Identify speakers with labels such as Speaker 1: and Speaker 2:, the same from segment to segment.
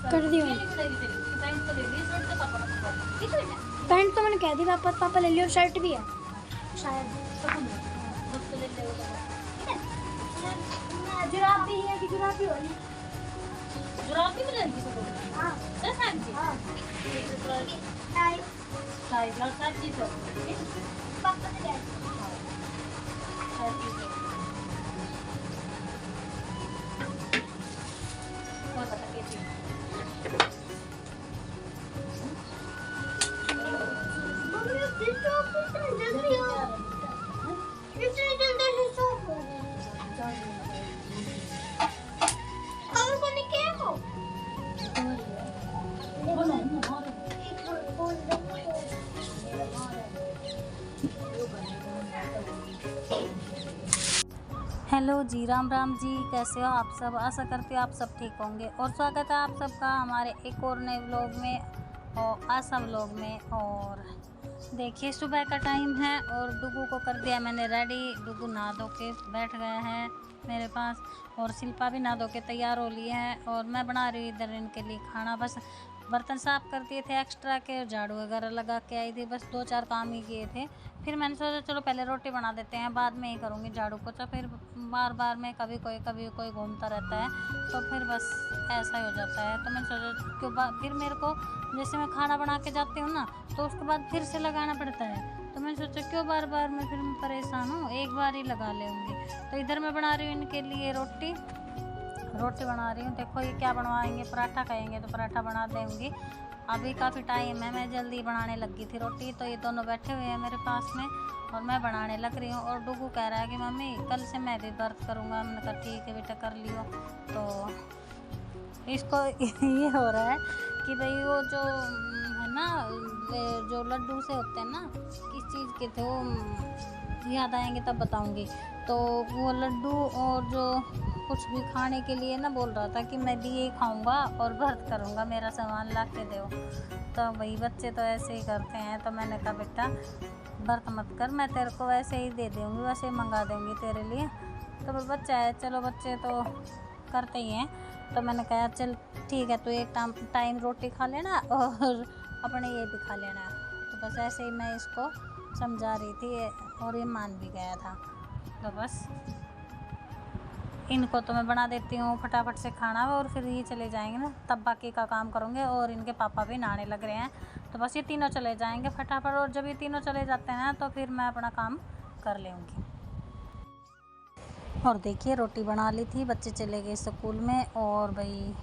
Speaker 1: कर दियो। पैंट तो मैंने कह दी पापा, पापा ले लियो, शर्ट भी है शायद, जुराब भी है कि जुराब भी होगी,
Speaker 2: जुराब भी मिलेगी सबको।
Speaker 1: हाँ
Speaker 2: हाँ
Speaker 1: टाइट
Speaker 2: टाइट और सब चीज हो
Speaker 1: पापा ने कह
Speaker 2: सब चीज हो और बता कैसी
Speaker 3: हेलो जी, राम राम जी, कैसे हो आप सब। आशा करती हूँ आप सब ठीक होंगे और स्वागत है आप सबका हमारे एक और नए व्लॉग में और आशा व्लॉग में। और देखिए सुबह का टाइम है और डुगू को कर दिया मैंने रेडी। डुगू नहा धो के बैठ गया है मेरे पास और शिल्पा भी नहा धो के तैयार हो ली है और मैं बना रही हूँ इधर इनके लिए खाना। बस बर्तन साफ़ कर दिए थे एक्स्ट्रा के, झाड़ू वगैरह लगा के आई थी, बस 2-4 काम ही किए थे। फिर मैंने सोचा चलो पहले रोटी बना देते हैं, बाद में ही करूँगी झाड़ू पोछा। फिर बार बार में कभी कोई घूमता रहता है तो फिर बस ऐसा ही हो जाता है। तो मैंने सोचा क्यों फिर मेरे को जैसे मैं खाना बना के जाती हूँ ना तो उसके बाद फिर से लगाना पड़ता है। तो मैंने सोचा क्यों बार बार मैं फिर परेशान हूँ, एक बार ही लगा लेंगी। तो इधर मैं बना रही हूँ इनके लिए रोटी बना रही हूँ। देखो ये क्या बनवाएंगे, पराठा खाएंगे तो पराठा बना देंगी। अभी काफ़ी टाइम है, मैं जल्दी बनाने लगी थी रोटी। तो ये दोनों बैठे हुए हैं मेरे पास में और मैं बनाने लग रही हूँ। और डुगू कह रहा है कि मम्मी कल से मैं भी व्रत करूँगा। मैंने कहा ठीक है बेटा कर लियो। तो इसको ये हो रहा है कि भाई वो जो है ना जो लड्डू से होते हैं ना, किस चीज़ के थे वो याद आएंगे तब बताऊँगी। तो वो लड्डू और जो कुछ भी खाने के लिए ना बोल रहा था कि मैं भी ये खाऊंगा और व्रत करूंगा, मेरा सामान ला के दो। तो भाई बच्चे तो ऐसे ही करते हैं। तो मैंने कहा बेटा व्रत मत कर, मैं तेरे को वैसे ही दे दूँगी, वैसे ही मंगा दूँगी तेरे लिए। तो बच्चा है, चलो बच्चे तो करते ही हैं। तो मैंने कहा चल ठीक है, तो एक टाइम रोटी खा लेना और अपने ये भी खा लेना। तो बस ऐसे ही मैं इसको समझा रही थी और ये मान भी गया था। तो बस इनको तो मैं बना देती हूँ फटाफट से खाना और फिर ये चले जाएंगे ना, तब बाकी का काम करूँगे। और इनके पापा भी नहाने लग रहे हैं तो बस ये तीनों चले जाएंगे फटाफट। और जब ये तीनों चले जाते हैं तो फिर मैं अपना काम कर लूँगी। और देखिए रोटी बना ली थी, बच्चे चले गए स्कूल में और भाई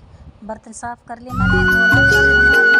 Speaker 3: बर्तन साफ़ कर लिए मैंने।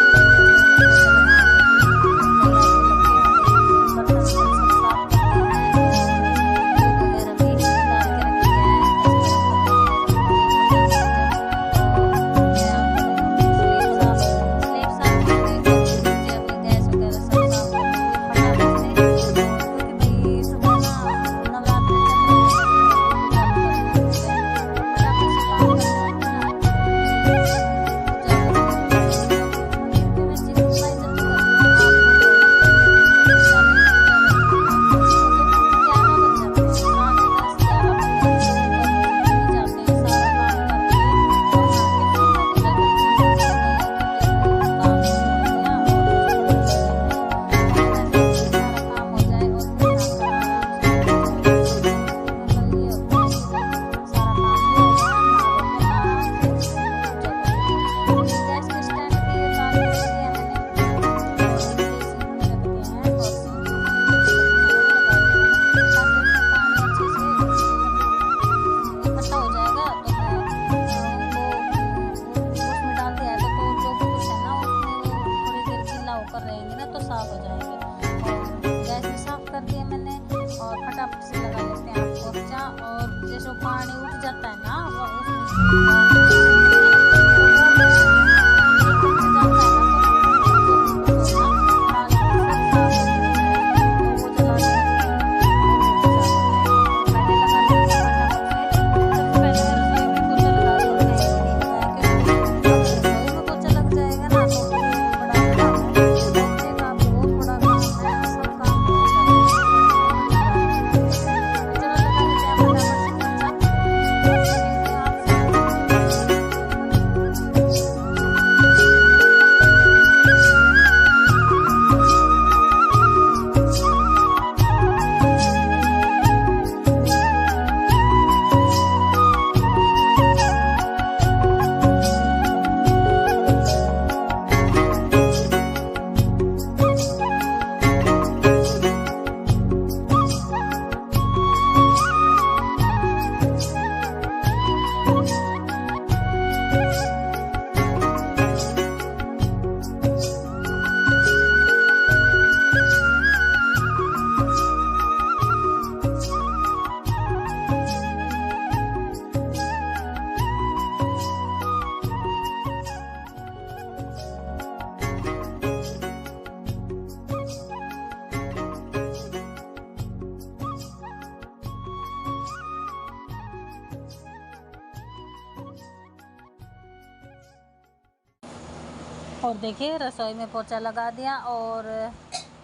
Speaker 3: और देखिए रसोई में पोछा लगा दिया और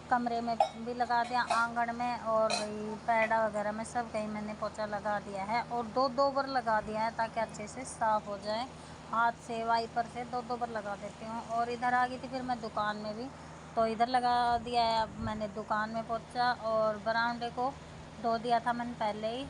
Speaker 3: कमरे में भी लगा दिया, आंगन में और वही पैड़ा वगैरह में सब कहीं मैंने पोछा लगा दिया है। और दो बार लगा दिया है ताकि अच्छे से साफ़ हो जाए। हाथ से वाइपर से दो बार लगा देती हूँ। और इधर आ गई थी फिर मैं दुकान में भी, तो इधर लगा दिया है अब मैंने दुकान में पोछा। और बरामदे को धो दिया था मैंने पहले ही,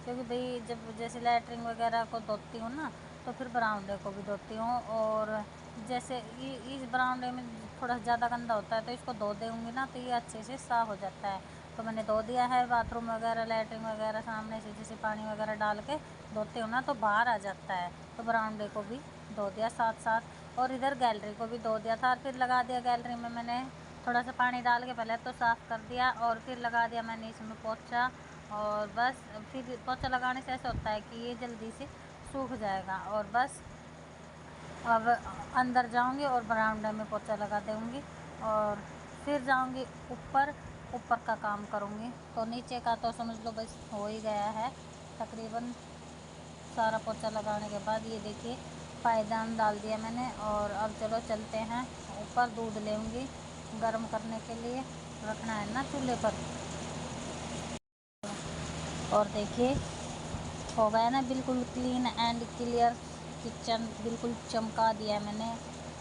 Speaker 3: क्योंकि भाई जब जैसे लैट्रिन वगैरह को धोती हूँ ना तो फिर बरामदे को भी धोती हूँ। और जैसे इस बरामदे में थोड़ा ज़्यादा गंदा होता है तो इसको धो दूँगी ना तो ये अच्छे से साफ़ हो जाता है। तो मैंने धो दिया है। बाथरूम वगैरह लैट्रिन वगैरह सामने से जैसे पानी वगैरह डाल के धोते हो ना तो बाहर आ जाता है, तो बरामदे को भी धो दिया साथ साथ। और इधर गैलरी को भी धो दिया था और फिर लगा दिया गैलरी में मैंने थोड़ा सा पानी डाल के पहले तो साफ़ कर दिया और फिर लगा दिया मैंने इसमें पोछा। और बस फिर पोछा लगाने से ऐसा होता है कि ये जल्दी से सूख जाएगा। और बस अब अंदर जाऊंगी और बरामदे में पोछा लगा दूँगी और फिर जाऊंगी ऊपर का काम करूंगी। तो नीचे का तो समझ लो बस हो ही गया है तकरीबन सारा पोछा लगाने के बाद। ये देखिए पायदान डाल दिया मैंने और अब चलो चलते हैं ऊपर। दूध लेंगी गर्म करने के लिए, रखना है ना चूल्हे पर। और देखिए हो गया ना बिल्कुल क्लीन एंड क्लियर किचन, बिल्कुल चमका दिया मैंने।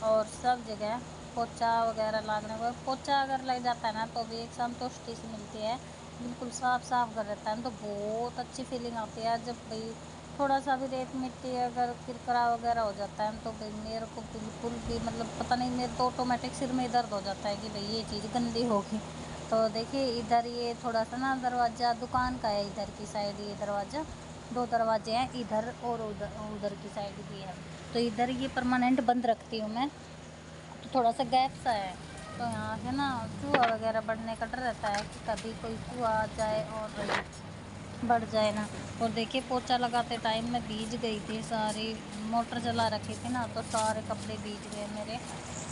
Speaker 3: और सब जगह पोछा वगैरह लगने पर पोछा अगर लग जाता है ना तो भी एक संतुष्टि सी मिलती है, बिल्कुल साफ़ कर रहता है तो बहुत अच्छी फीलिंग आती है। जब भाई थोड़ा सा भी रेत मिट्टी अगर किरकरा वगैरह हो जाता है तो भाई मेरे को बिल्कुल भी मतलब पता नहीं, मेरे तो ऑटोमेटिक सिर में दर्द हो जाता है कि भाई ये चीज़ गंदी होगी। तो देखिए इधर ये थोड़ा सा ना दरवाज़ा दुकान का है, इधर की साइड ये दरवाज़ा, दो दरवाजे हैं इधर और उधर की साइड भी है। तो इधर ये परमानेंट बंद रखती हूँ मैं, तो थोड़ा सा गैप सा है तो यहाँ से ना चूहा वगैरह बढ़ने का डर रहता है कि कभी कोई चूहा आ जाए और बढ़ जाए ना। और देखिए पोछा लगाते टाइम मैं भीज गई थी सारी, मोटर चला रखी थी ना तो सारे कपड़े भीज गए मेरे।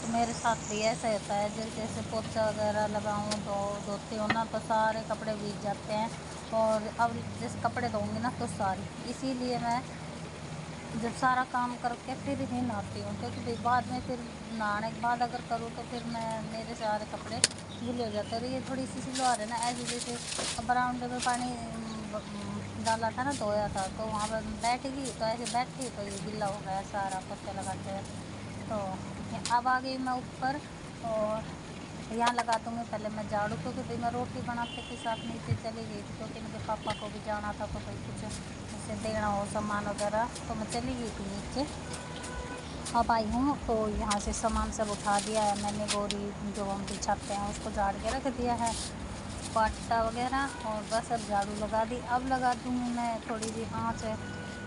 Speaker 3: तो मेरे साथ भी ऐसा होता है जैसे पोछा वगैरह लगाऊँ तो धोती हूँ ना तो सारे कपड़े भीज जाते हैं। और अब जैसे कपड़े धोऊँगी ना तो सारी, इसीलिए मैं जब सारा काम करके फिर ही नहाती हूँ, क्योंकि भाई बाद में फिर नहाने के बाद अगर करूँ तो फिर मेरे सारे कपड़े गीले हो जाते हैं। और ये थोड़ी सी सिलवार है ना ऐसे जैसे बरामदे में पानी डाला था ना धोया था तो वहाँ पर बैठ गई तो ऐसे बैठी तो ये गिला हो गया सारा पोछा लगाते हैं। तो अब आ गई मैं ऊपर और यहाँ लगा दूँगी पहले मैं झाड़ू, क्योंकि भाई मैं रोटी बनाते के साथ नीचे चली गई थी क्योंकि मेरे पापा को भी जाना था तो भाई कुछ जैसे देना हो सामान वगैरह, तो मैं चली गई थी नीचे। अब आई हूँ तो यहाँ से सामान सब उठा दिया है मैंने, बोरी जो हम बिछाते हैं उसको झाड़ के रख दिया है, पाटा वगैरह। और बस अब झाड़ू लगा दी। अब लगा दूँगी मैं थोड़ी सी आँच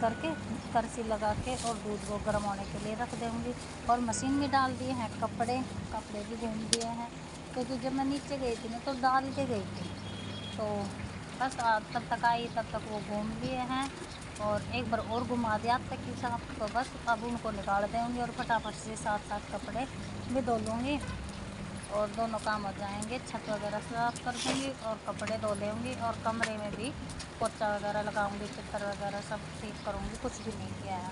Speaker 3: करके करछी लगा के और दूध को गर्म होने के लिए रख दूँगी। और मशीन में डाल दिए हैं कपड़े भी घूम दिए हैं, क्योंकि जब मैं नीचे गई थी ना तो डाल के गई थी तो बस तब तक आई तब तक वो घूम लिए हैं और एक बार और घुमा दिया अब तक के साथ। तो बस अब उनको निकाल देंगे और फटाफट से साथ कपड़े भी धो लूँगी और दोनों काम हो जाएंगे। छत वगैरह साफ कर दूँगी और कपड़े धो लेंगी और कमरे में भी पोछा वगैरह लगाऊँगी, चित्र वगैरह सब ठीक करूँगी, कुछ भी नहीं किया है।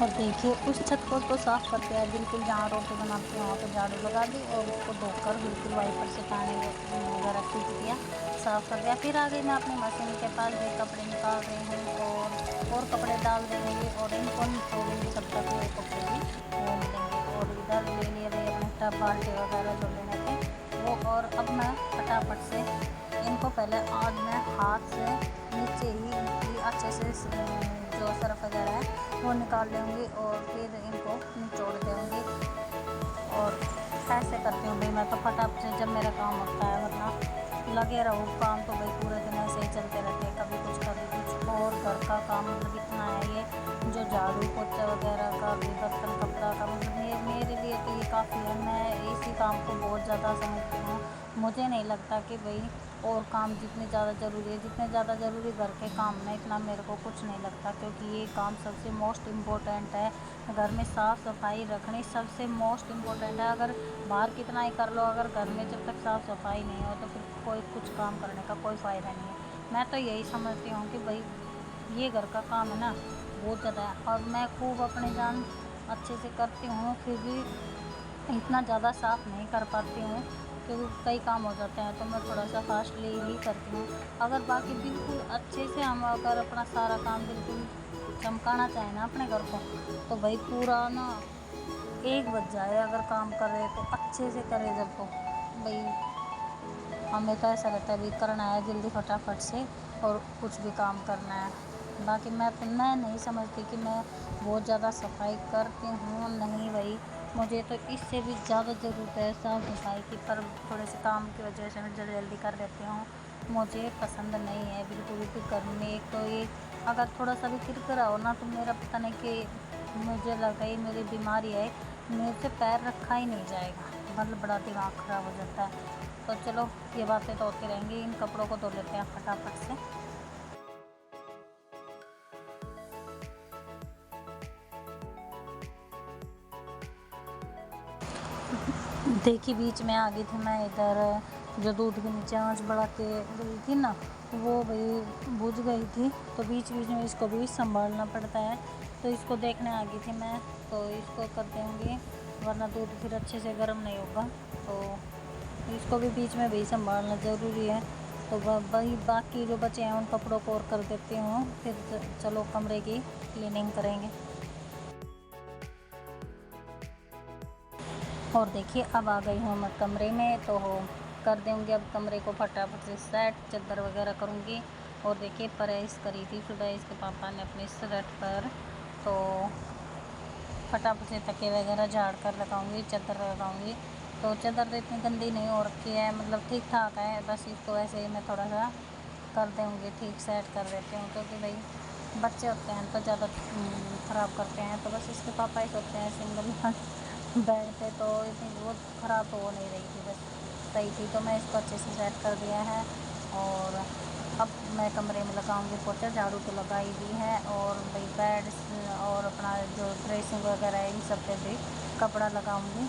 Speaker 3: और देखिए उस छत को तो साफ़ करके है बिल्कुल, जहाँ रोटी बनाते हैं वहाँ पर झाड़ू लगा दी और उसको धोकर बिल्कुल वाइपर से पानी वगैरह खींच दिया, साफ़ कर दिया। फिर आ गई मैं अपनी मशीन के पास, भी कपड़े निकाल रही हूँ और कपड़े डाल देंगे और इनको छोड़ूंगी तब तक ये कपड़े भी घूम देंगे। और इधर ले लिए रही अपने टब बाल्टी वगैरह जो लेने थे वो। और अब मैं फटाफट से इनको पहले आज मैं हाथ से नीचे ही अच्छे से जो सरफ वगैरह है वो निकाल लूँगी और फिर इनको निचोड़ दूँगी। और ऐसे करती हूँ भाई मैं तो फटाफट से जब मेरा काम होता है, वरना लगे रहो काम तो भाई पूरे दिन ऐसे ही चलते रहते हैं, कभी कुछ और घर का काम मतलब इतना है ये जो झाड़ू पोछा वगैरह का भी, बर्तन कपड़ा का, मतलब मेरे लिए तो ये काफ़ी है। मैं इसी काम को बहुत ज़्यादा समझती हूँ, मुझे नहीं लगता कि भाई और काम जितने ज़्यादा ज़रूरी है, जितने ज़्यादा ज़रूरी घर के काम में, इतना मेरे को कुछ नहीं लगता, क्योंकि ये काम सबसे मोस्ट इम्पोर्टेंट है। घर में साफ़ सफाई रखनी सबसे मोस्ट इम्पोर्टेंट है। अगर बाहर कितना ही कर लो, अगर घर में जब तक साफ़ सफाई नहीं हो तो फिर कोई कुछ काम करने का कोई फ़ायदा नहीं है। मैं तो यही समझती हूँ कि भाई ये घर का काम है ना, बहुत ज़्यादा है, और मैं खूब अपनी जान अच्छे से करती हूँ, फिर भी इतना ज़्यादा साफ़ नहीं कर पाती हूँ, क्योंकि कई काम हो जाते हैं तो मैं थोड़ा सा फास्टली ही करती हूँ। अगर बाकी बिल्कुल अच्छे से हम अगर अपना सारा काम बिल्कुल चमकाना चाहें ना अपने घर को, तो भाई पूरा ना 1 बज जाए अगर काम कर रहे तो अच्छे से करें। जब तो भाई हमें तो ऐसा रहता है भाई करना है जल्दी फटाफट से और कुछ भी काम करना है। बाकी मैं नहीं समझती कि मैं बहुत ज़्यादा सफाई करती हूँ, नहीं भाई, मुझे तो इससे भी ज़्यादा ज़रूरत है साफ़ सफाई की, पर थोड़े से काम की वजह से मैं जल्दी जल्दी कर देती हूँ। मुझे पसंद नहीं है बिल्कुल भी घर में। एक तो ये अगर थोड़ा सा भी किरकिरा हो ना तो मेरा पता नहीं कि मुझे लगा ही मेरी बीमारी है, मेरे से पैर रखा ही नहीं जाएगा, मतलब बड़ा दिमाग ख़राब हो जाता है। तो चलो ये बातें तो होती रहेंगी, इन कपड़ों को धो लेते हैं फटाफट से। देखिए बीच में आ गई थी मैं इधर, जो दूध के नीचे आंच बढ़ा के गई थी ना, वो भाई बुझ गई थी, तो बीच बीच में इसको भी संभालना पड़ता है। तो इसको देखने आ गई थी मैं, तो इसको कर देंगे, वरना दूध फिर अच्छे से गर्म नहीं होगा। तो इसको भी बीच में भी संभालना ज़रूरी है। तो वही बाकी जो बचे हैं उन कपड़ों को और कर देती हूँ, फिर चलो कमरे की क्लीनिंग करेंगे। और देखिए अब आ गई हूँ मैं कमरे में, तो कर दूँगी अब कमरे को फटाफट से सेट, चादर वगैरह करूँगी। और देखिए प्रेस करी थी सुबह इसके पापा ने अपने शर्ट पर, तो फटाफट से तकिए वगैरह झाड़ कर लगाऊँगी, चादर लगाऊँगी। तो चादर तो इतनी गंदी नहीं हो रखी है, मतलब ठीक ठाक है, बस इसको ऐसे ही मैं थोड़ा सा कर दूँगी, ठीक सेट कर देती हूँ, क्योंकि भाई बच्चे होते हैं तो ज़्यादा ख़राब करते हैं। तो बस इसके पापा ही सोचते हैं सिंगल बेड पे, तो इतनी बहुत ख़राब तो हो नहीं रही थी, बस सही थी, तो मैं इसको अच्छे से सेट कर दिया है। और अब मैं कमरे में लगाऊंगी पोछा, झाड़ू तो लगाई दी है, और भाई बेड और अपना जो ड्रेसिंग वगैरह है इन सब पे भी कपड़ा लगाऊंगी।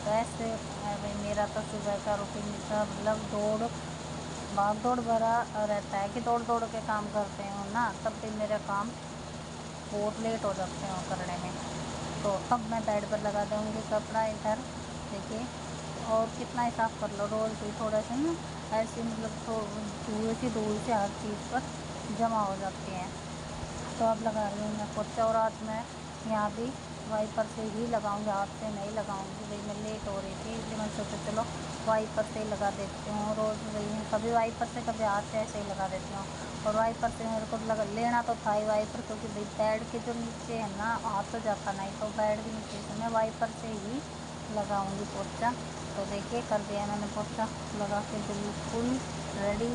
Speaker 3: तो ऐसे भाई मेरा तो सुबह का रूटीन का मतलब भाग दौड़ भरा रहता है, कि दौड़ दौड़ के काम करते हो ना, तब भी मेरा काम बहुत लेट हो जाते हैं करने में। तो अब मैं बेड पर लगा दूँगी कपड़ा इधर, देखिए, और कितना ही साफ़ कर लो रोज़ भी थोड़ा सा ना, ऐसे मतलब तो धूल से हर चीज़ पर जमा हो जाती हैं। तो अब लगा रही हूँ मैं पोछा, और आज मैं यहाँ भी वाइपर से ही लगाऊंगी, हाथ से नहीं लगाऊंगी, भाई मैं लेट हो रही थी, इसलिए मैंने सोचा चलो वाइपर से ही लगा देती हूँ। रोज़ वही कभी वाइपर से कभी हाथ से ऐसे ही लगा देती हूँ। और वाइपर से मेरे को लेना तो था ही वाइपर, क्योंकि भाई बेड के जो नीचे है ना हाथ तो जाता नहीं, तो बेड के नीचे से मैं वाइपर से ही लगाऊंगी पोछा। तो देखिए कर दिया मैंने पोछा लगा के बिल्कुल रेडी।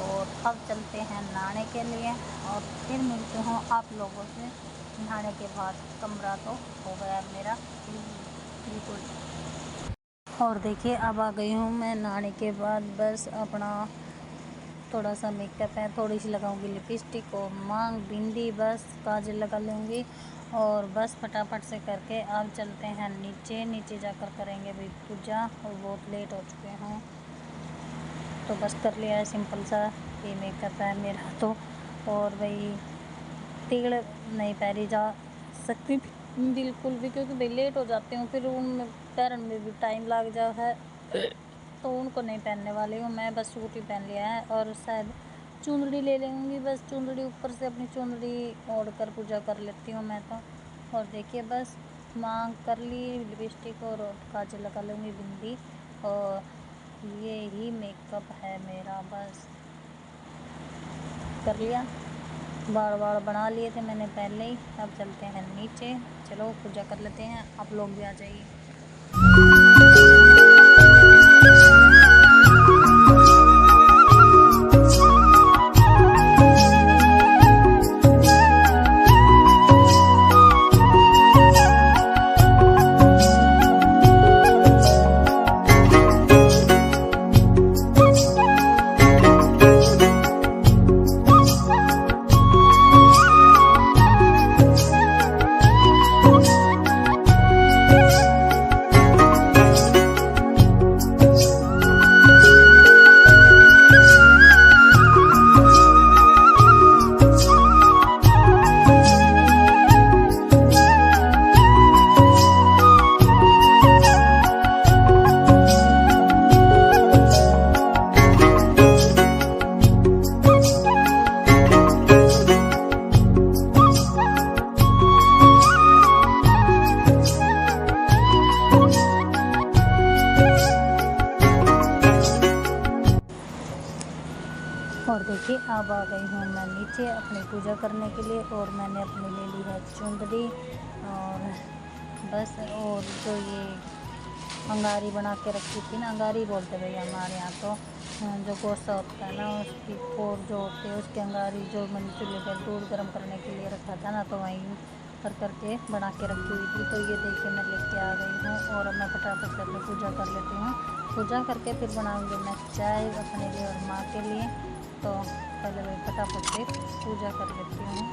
Speaker 3: और अब चलते हैं नहाने के लिए, और फिर मिलते हूँ आप लोगों से नहाने के बाद। कमरा तो हो गया मेरा बिल्कुल। और देखिए अब आ गई हूँ मैं नहाने के बाद, बस अपना थोड़ा सा मेकअप है, थोड़ी सी लगाऊंगी लिपस्टिक और मांग बिंदी, बस काजल लगा लूँगी, और बस फटाफट से करके अब चलते हैं नीचे जाकर करेंगे भाई पूजा, और बहुत लेट हो चुके हैं। तो बस कर लिया है सिंपल सा ये मेकअप है मेरा तो। और भाई टेढ़ नहीं पैरी जा सकती बिल्कुल भी, क्योंकि भाई लेट हो जाती हूँ, फिर उन पैरन में भी टाइम लग जा है, तो उनको नहीं पहनने वाली हूँ मैं, बस सूट ही पहन लिया है। और शायद चुंदड़ी ले लेंगी, बस चुंदड़ी ऊपर से अपनी चुंदड़ी ओढ़ कर पूजा कर लेती हूँ मैं तो। और देखिए बस मांग कर ली, लिपस्टिक और काजल लगा लूँगी, बिंदी, और ये ही मेकअप है मेरा, बस कर लिया, बार बना लिए थे मैंने पहले ही। अब चलते हैं नीचे, चलो पूजा कर लेते हैं, आप लोग भी आ जाइए। और देखिए अब आ गई हूँ मैं नीचे अपनी पूजा करने के लिए, और मैंने अपनी ले ली है चुंदरी, और बस। और जो ये अंगारी बना के रखी थी ना, अंगारी बोलते भैया हमारे यहाँ तो, जो गोसा होता है ना उसकी कोर जो होती है उसकी अंगारी, जो मैंने चूल्हे पर दूध गर्म करने के लिए रखा था ना, तो वहीं कर करके बना के रखी हुई थी। तो ये देखिए मैं लेके आ गई हूँ, और अब मैं फटाफट से अपनी पूजा कर लेती हूँ। पूजा करके फिर बनाऊँगी मैं चाय अपने लिए और माँ के लिए। तो पहले मैं फटाफट से पूजा कर लेती हूँ।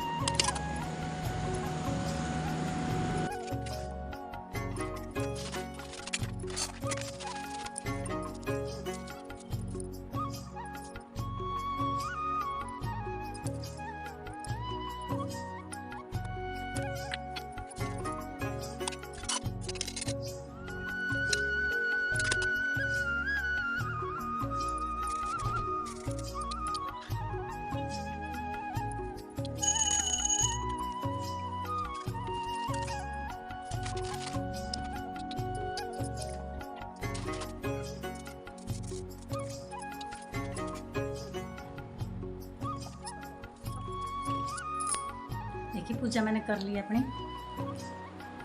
Speaker 3: देखिए पूजा मैंने कर ली अपनी,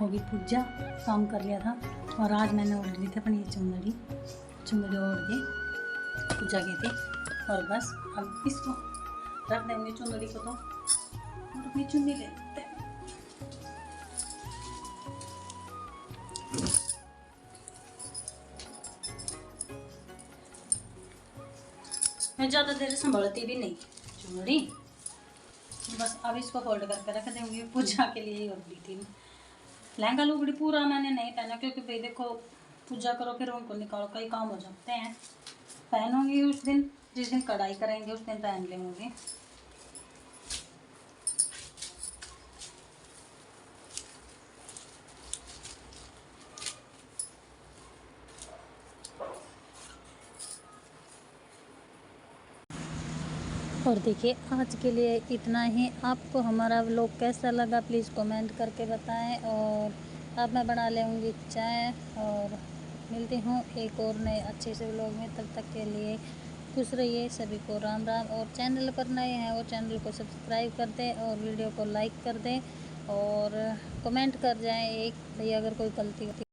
Speaker 3: होगी पूजा, काम कर लिया था। और आज मैंने ओढ़ ली थी अपनी चुंदड़ी ओढ़ के पूजा की थी। और बस अब इसको रख देंगे चुंदड़ी को, तो और अपनी चुन्नी ले लेते हैं। मैं ज़्यादा देर संभालती भी नहीं चुंदड़ी, बस अब इसको फोल्ड करके रख देंगे। पूजा के लिए ही रख दी थी। लहंगा लुगड़ी पूरा मैंने नहीं पहना, क्योंकि भाई देखो पूजा करो फिर उनको निकालो, कई काम हो जाते हैं। पहनूंगी उस दिन, जिस दिन कढ़ाई करेंगे उस दिन पहन लेंगे। और देखिए आज के लिए इतना ही। आपको हमारा व्लॉग कैसा लगा प्लीज़ कमेंट करके बताएं। और अब मैं बना लेंगी चाय, और मिलती हूँ एक और नए अच्छे से व्लॉग में। तब तक के लिए खुश रहिए। सभी को राम राम। और चैनल पर नए हैं वो चैनल को सब्सक्राइब कर दें, और वीडियो को लाइक कर दें, और कमेंट कर जाएं एक, भैया अगर कोई गलती होती